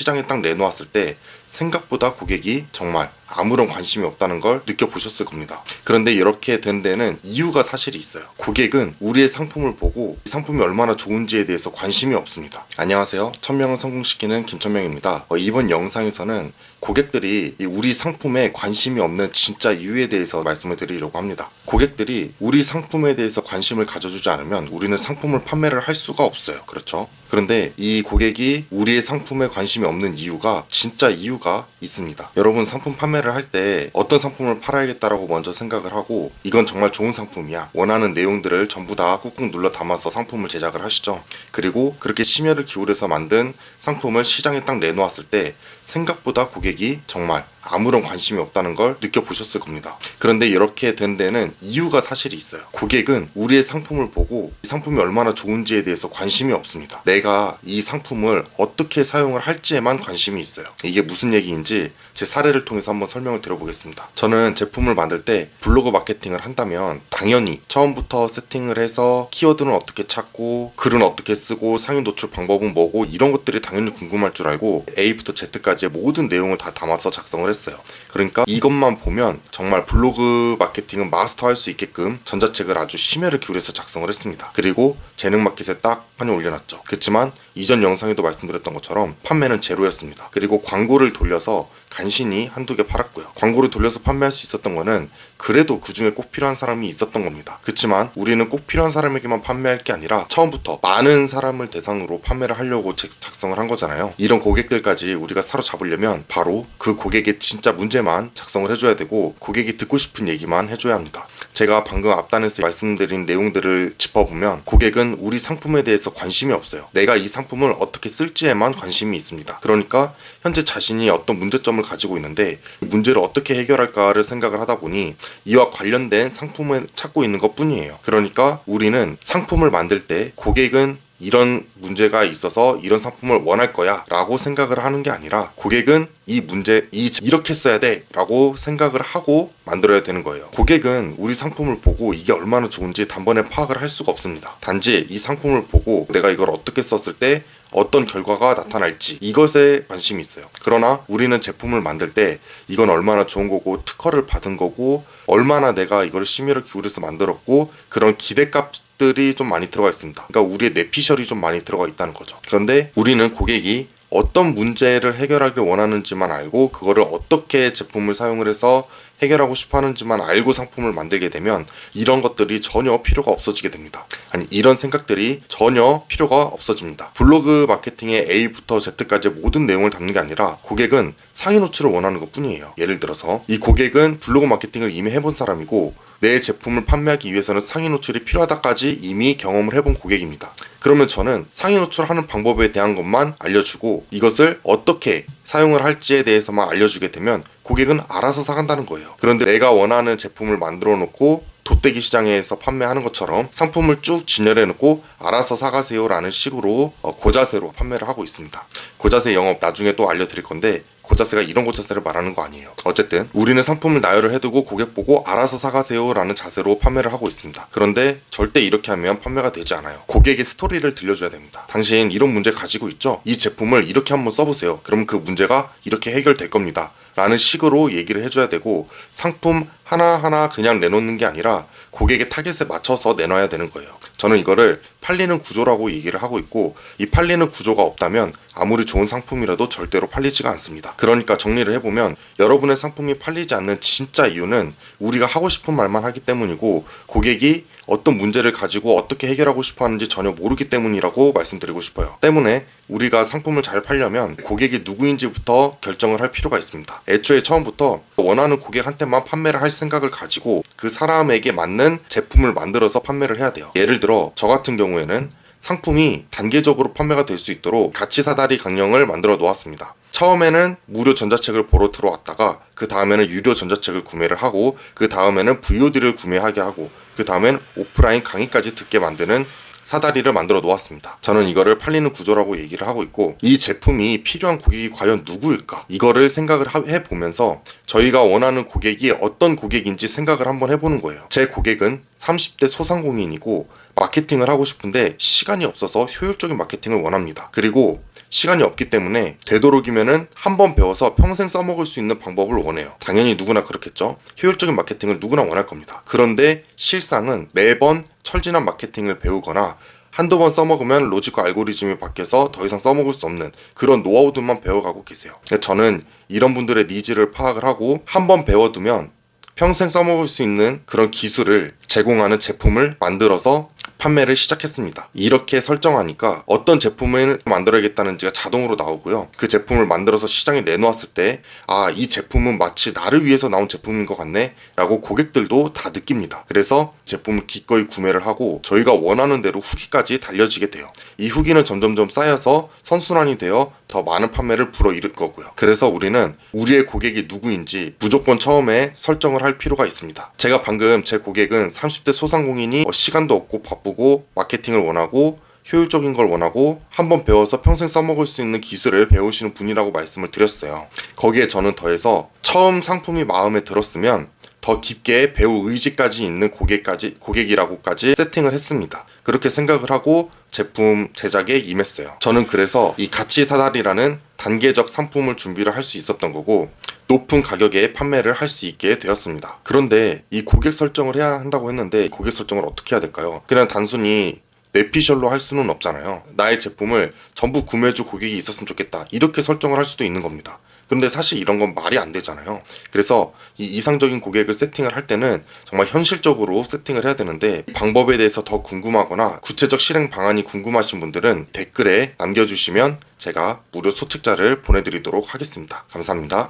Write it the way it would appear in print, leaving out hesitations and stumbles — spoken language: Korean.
시장에 딱 내놓았을 때 생각보다 고객이 정말 아무런 관심이 없다는 걸 느껴보셨을 겁니다. 그런데 이렇게 된 데는 이유가 사실이 있어요. 고객은 우리의 상품을 보고 이 상품이 얼마나 좋은지에 대해서 관심이 없습니다. 안녕하세요. 1000명을 성공시키는 김천명입니다. 이번 영상에서는 고객들이 우리 상품에 관심이 없는 진짜 이유에 대해서 말씀을 드리려고 합니다. 고객들이 우리 상품에 대해서 관심을 가져주지 않으면 우리는 상품을 판매를 할 수가 없어요. 그렇죠? 그런데 이 고객이 우리의 상품에 관심이 없는 이유가 진짜 이유가 있습니다. 여러분 상품 판매를 할 때 어떤 상품을 팔아야겠다라고 먼저 생각을 하고 이건 정말 좋은 상품이야. 원하는 내용들을 전부 다 꾹꾹 눌러 담아서 상품을 제작을 하시죠. 그리고 그렇게 심혈을 기울여서 만든 상품을 시장에 딱 내놓았을 때 생각보다 고객이 정말 아무런 관심이 없다는 걸 느껴보셨을 겁니다. 그런데 이렇게 된 데는 이유가 사실이 있어요. 고객은 우리의 상품을 보고 이 상품이 얼마나 좋은지에 대해서 관심이 없습니다. 내가 이 상품을 어떻게 사용을 할지에만 관심이 있어요. 이게 무슨 얘기인지 제 사례를 통해서 한번 설명을 드려보겠습니다. 저는 제품을 만들 때 블로그 마케팅을 한다면 당연히 처음부터 세팅을 해서 키워드는 어떻게 찾고 글은 어떻게 쓰고 상위 노출 방법은 뭐고 이런 것들이 당연히 궁금할 줄 알고 A부터 Z까지의 모든 내용을 다 담아서 작성을 했어요. 그러니까 이것만 보면 정말 블로그 마케팅은 마스터할 수 있게끔 전자책을 아주 심혈을 기울여서 작성을 했습니다. 그리고 재능 마켓에 딱 판을 올려놨죠. 그렇지만 이전 영상에도 말씀드렸던 것처럼 판매는 제로였습니다. 그리고 광고를 돌려서 간신히 한두 개 팔았고요. 광고를 돌려서 판매할 수 있었던 거는 그래도 그 중에 꼭 필요한 사람이 있었던 겁니다. 그렇지만 우리는 꼭 필요한 사람에게만 판매할 게 아니라 처음부터 많은 사람을 대상으로 판매를 하려고 작성을 한 거잖아요. 이런 고객들까지 우리가 사로잡으려면 바로 그 고객의 진짜 문제만 작성을 해줘야 되고 고객이 듣고 싶은 얘기만 해줘야 합니다. 제가 방금 앞단에서 말씀드린 내용들을 짚어보면 고객은 우리 상품에 대해서 관심이 없어요. 내가 이 상품을 어떻게 쓸지에만 관심이 있습니다. 그러니까 현재 자신이 어떤 문제점을 가지고 있는데 이 문제를 어떻게 해결할까를 생각을 하다 보니 이와 관련된 상품을 찾고 있는 것 뿐이에요. 그러니까 우리는 상품을 만들 때 고객은 이런 문제가 있어서 이런 상품을 원할 거야 라고 생각을 하는 게 아니라 고객은 이렇게 써야 돼 라고 생각을 하고 만들어야 되는 거예요. 고객은 우리 상품을 보고 이게 얼마나 좋은지 단번에 파악을 할 수가 없습니다. 단지 이 상품을 보고 내가 이걸 어떻게 썼을 때 어떤 결과가 나타날지 이것에 관심이 있어요. 그러나 우리는 제품을 만들 때 이건 얼마나 좋은 거고 특허를 받은 거고 얼마나 내가 이걸 심혈을 기울여서 만들었고 그런 기대값들이 좀 많이 들어가 있습니다. 그러니까 우리의 뇌피셜이 좀 많이 들어가 있다는 거죠. 그런데 우리는 고객이 어떤 문제를 해결하길 원하는지만 알고 그거를 어떻게 제품을 사용을 해서 해결하고 싶어 하는지만 알고 상품을 만들게 되면 이런 것들이 전혀 필요가 없어지게 됩니다. 아니 이런 생각들이 전혀 필요가 없어집니다. 블로그 마케팅의 A부터 Z까지의 모든 내용을 담는 게 아니라 고객은 상위 노출을 원하는 것 뿐이에요. 예를 들어서 이 고객은 블로그 마케팅을 이미 해본 사람이고 내 제품을 판매하기 위해서는 상위 노출이 필요하다까지 이미 경험을 해본 고객입니다. 그러면 저는 상위 노출하는 방법에 대한 것만 알려주고 이것을 어떻게 사용을 할지에 대해서만 알려주게 되면 고객은 알아서 사간다는 거예요. 그런데 내가 원하는 제품을 만들어 놓고 돗대기 시장에서 판매하는 것처럼 상품을 쭉 진열해 놓고 알아서 사가세요 라는 식으로 고자세로 판매를 하고 있습니다. 고자세 영업 나중에 또 알려드릴 건데 고자세가 이런 고자세를 말하는 거 아니에요. 어쨌든 우리는 상품을 나열을 해두고 고객 보고 알아서 사가세요 라는 자세로 판매를 하고 있습니다. 그런데 절대 이렇게 하면 판매가 되지 않아요. 고객의 스토리를 들려줘야 됩니다. 당신 이런 문제 가지고 있죠? 이 제품을 이렇게 한번 써보세요. 그럼 그 문제가 이렇게 해결될 겁니다. 라는 식으로 얘기를 해줘야 되고 상품 하나하나 그냥 내놓는 게 아니라 고객의 타겟에 맞춰서 내놔야 되는 거예요. 저는 이거를 팔리는 구조라고 얘기를 하고 있고 이 팔리는 구조가 없다면 아무리 좋은 상품이라도 절대로 팔리지가 않습니다. 그러니까 정리를 해보면 여러분의 상품이 팔리지 않는 진짜 이유는 우리가 하고 싶은 말만 하기 때문이고 고객이 어떤 문제를 가지고 어떻게 해결하고 싶어 하는지 전혀 모르기 때문이라고 말씀드리고 싶어요. 때문에 우리가 상품을 잘 팔려면 고객이 누구인지부터 결정을 할 필요가 있습니다. 애초에 처음부터 원하는 고객한테만 판매를 할 생각을 가지고 그 사람에게 맞는 제품을 만들어서 판매를 해야 돼요. 예를 들어 저 같은 경우에는 상품이 단계적으로 판매가 될 수 있도록 가치 사다리 강령을 만들어 놓았습니다. 처음에는 무료 전자책을 보러 들어왔다가 그 다음에는 유료 전자책을 구매를 하고 그 다음에는 VOD를 구매하게 하고 그 다음엔 오프라인 강의까지 듣게 만드는 사다리를 만들어 놓았습니다. 저는 이거를 팔리는 구조라고 얘기를 하고 있고 이 제품이 필요한 고객이 과연 누구일까? 이거를 생각을 해보면서 저희가 원하는 고객이 어떤 고객인지 생각을 한번 해보는 거예요. 제 고객은 30대 소상공인이고 마케팅을 하고 싶은데 시간이 없어서 효율적인 마케팅을 원합니다. 그리고 시간이 없기 때문에 되도록이면은 한 번 배워서 평생 써먹을 수 있는 방법을 원해요. 당연히 누구나 그렇겠죠. 효율적인 마케팅을 누구나 원할 겁니다. 그런데 실상은 매번 철진한 마케팅을 배우거나 한두 번 써먹으면 로직과 알고리즘이 바뀌어서 더 이상 써먹을 수 없는 그런 노하우들만 배워가고 계세요. 저는 이런 분들의 니즈를 파악을 하고 한 번 배워두면 평생 써먹을 수 있는 그런 기술을 제공하는 제품을 만들어서 판매를 시작했습니다. 이렇게 설정하니까 어떤 제품을 만들어야겠다는지가 자동으로 나오고요. 그 제품을 만들어서 시장에 내놓았을 때 이 제품은 마치 나를 위해서 나온 제품인 것 같네 라고 고객들도 다 느낍니다. 그래서 제품을 기꺼이 구매를 하고 저희가 원하는 대로 후기까지 달려지게 돼요. 이 후기는 점점점 쌓여서 선순환이 되어 더 많은 판매를 불어일으킬 거고요. 그래서 우리는 우리의 고객이 누구인지 무조건 처음에 설정을 할 필요가 있습니다. 제가 방금 제 고객은 30대 소상공인이 시간도 없고 바쁘고 마케팅을 원하고 효율적인 걸 원하고 한번 배워서 평생 써먹을 수 있는 기술을 배우시는 분이라고 말씀을 드렸어요. 거기에 저는 더해서 처음 상품이 마음에 들었으면 더 깊게 배울 의지까지 있는 고객이라고까지 세팅을 했습니다. 그렇게 생각을 하고 제품 제작에 임했어요. 저는 그래서 이 가치 사다리라는 단계적 상품을 준비를 할 수 있었던 거고 높은 가격에 판매를 할 수 있게 되었습니다. 그런데 이 고객 설정을 해야 한다고 했는데 고객 설정을 어떻게 해야 될까요? 그냥 단순히 뇌피셜로 할 수는 없잖아요. 나의 제품을 전부 구매해줄 고객이 있었으면 좋겠다 이렇게 설정을 할 수도 있는 겁니다. 그런데 사실 이런 건 말이 안 되잖아요. 그래서 이 이상적인 고객을 세팅을 할 때는 정말 현실적으로 세팅을 해야 되는데 방법에 대해서 더 궁금하거나 구체적 실행 방안이 궁금하신 분들은 댓글에 남겨주시면 제가 무료 소책자를 보내드리도록 하겠습니다. 감사합니다.